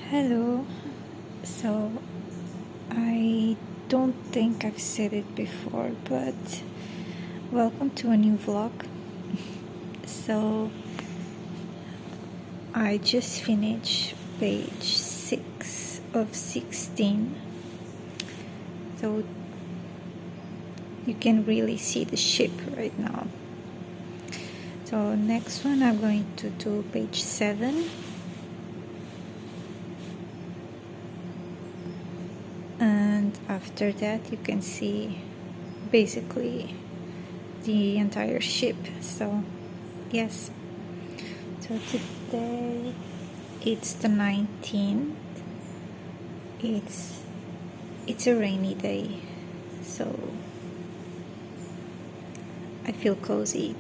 Hello. So, I don't think I've said it before, but welcome to a new vlog. So, I just finished page 6 of 16. So, you can really see the ship right now. So, next one I'm going to do page 7. And after that you can see basically the entire ship. So yes, so today it's the 19th. It's a rainy day, so I feel cozy.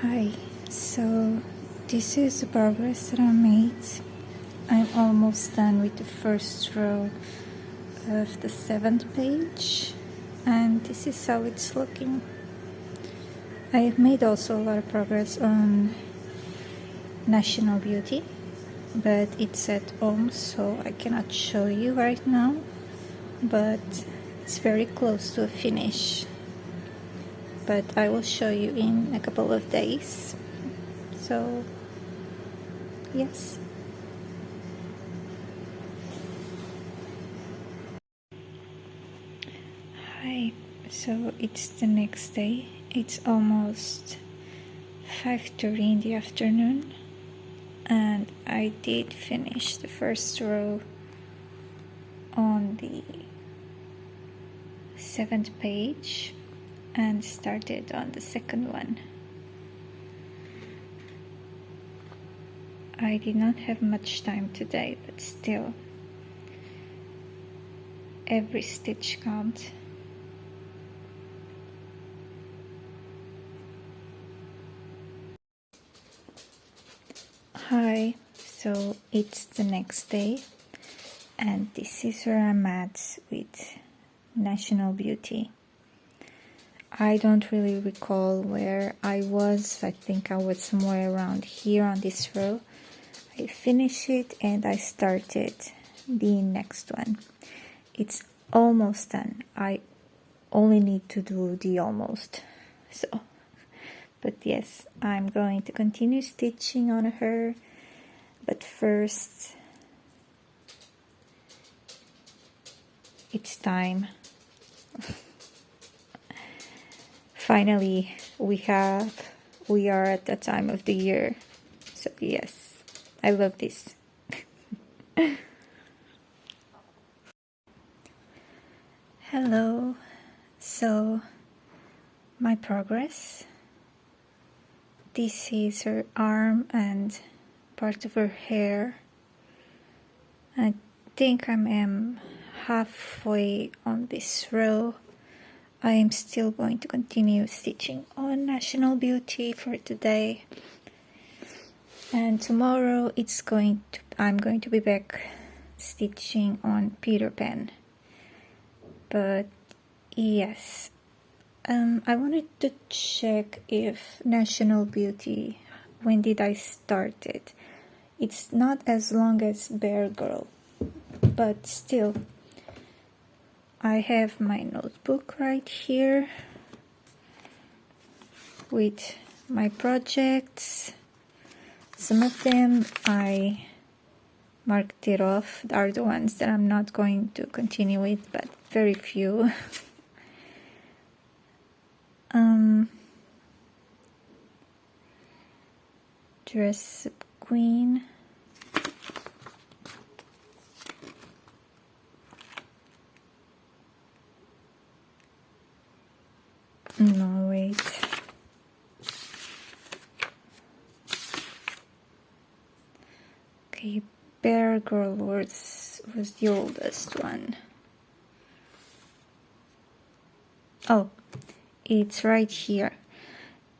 Hi, so this is the progress that I made. I'm almost done with the first row of the 7th page, and this is how it's looking. I've made also a lot of progress on National Beauty, but it's at home, so I cannot show you right now, but it's very close to a finish. But I will show you in a couple of days. So yes. Hi, so it's the next day. It's almost 5:30 in the afternoon, and I did finish the first row on the 7th page and started on the second one. I did not have much time today, but still, every stitch counts. Hi, so it's the next day, and this is where I'm at with National Beauty. I don't really recall where I was. I think I was somewhere around here on this row. I finished it and I started the next one. It's almost done. I only need to do the almost. So, but yes, I'm going to continue stitching on her. But first, it's time. Finally, we are at that time of the year. So yes, I love this. Hello. So my progress. This is her arm and part of her hair. I think I am halfway on this row. I am still going to continue stitching on National Beauty for today, and tomorrow I'm going to be back stitching on Peter Pan. But yes, I wanted to check if National Beauty, when did I start it? It's not as long as Bear Girl, but still, I have my notebook right here with my projects. Some of them I marked it off, are the ones that I'm not going to continue with, but very few. Dress Up Queen. No, wait. Okay, Bear Girl was the oldest one. Oh, it's right here.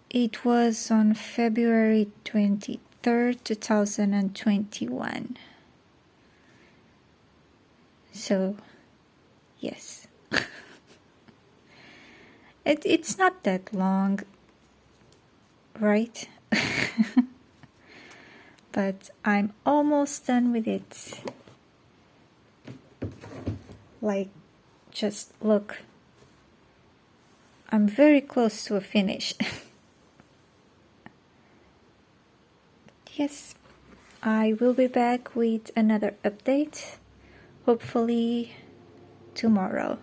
It was on February 23rd, 2021. So, yes. It's not that long, right? But I'm almost done with it. Like, just look. I'm very close to a finish. Yes, I will be back with another update, hopefully tomorrow.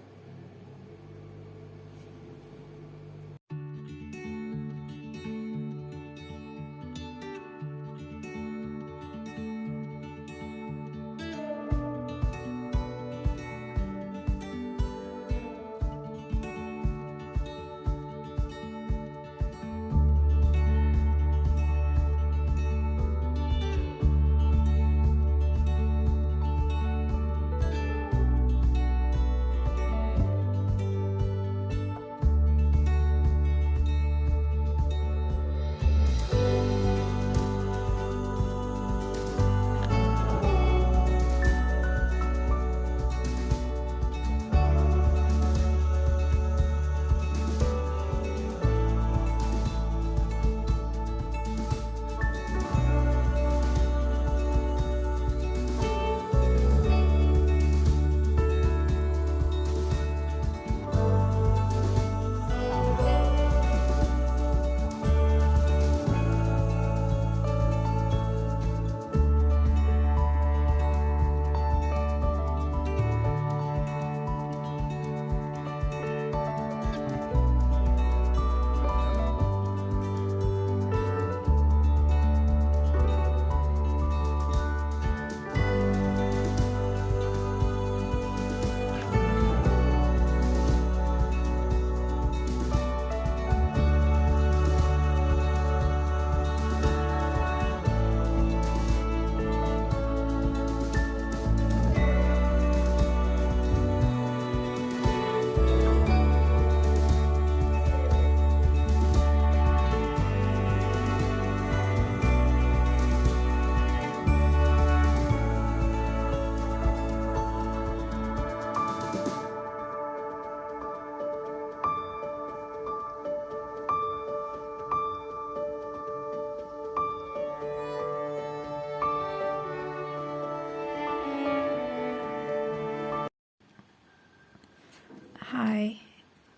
Hi,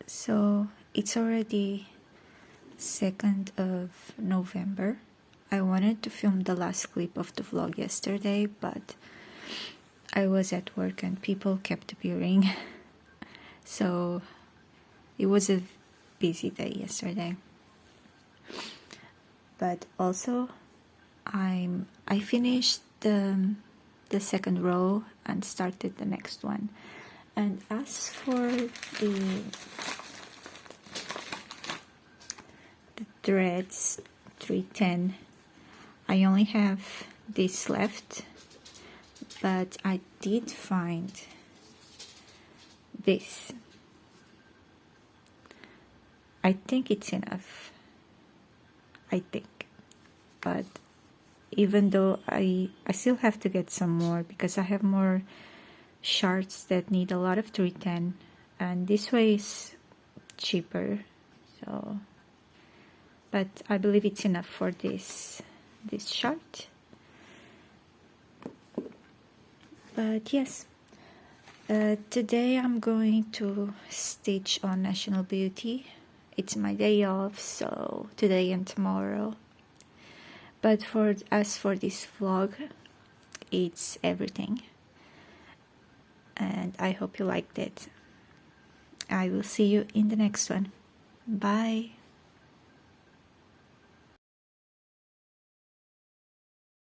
so it's already 2nd of November. I wanted to film the last clip of the vlog yesterday, but I was at work and people kept appearing. So it was a busy day yesterday. But also I finished the second row and started the next one. And as for the threads 310, I only have this left, but I did find this. I think it's enough, I think, but even though I still have to get some more because I have more shirts that need a lot of 310, and this way is cheaper So, but I believe it's enough for this short. But yes, today I'm going to stitch on National Beauty. It's my day off, so today and tomorrow. But as for this vlog, it's everything. And I hope you liked it. I will see you in the next one. Bye.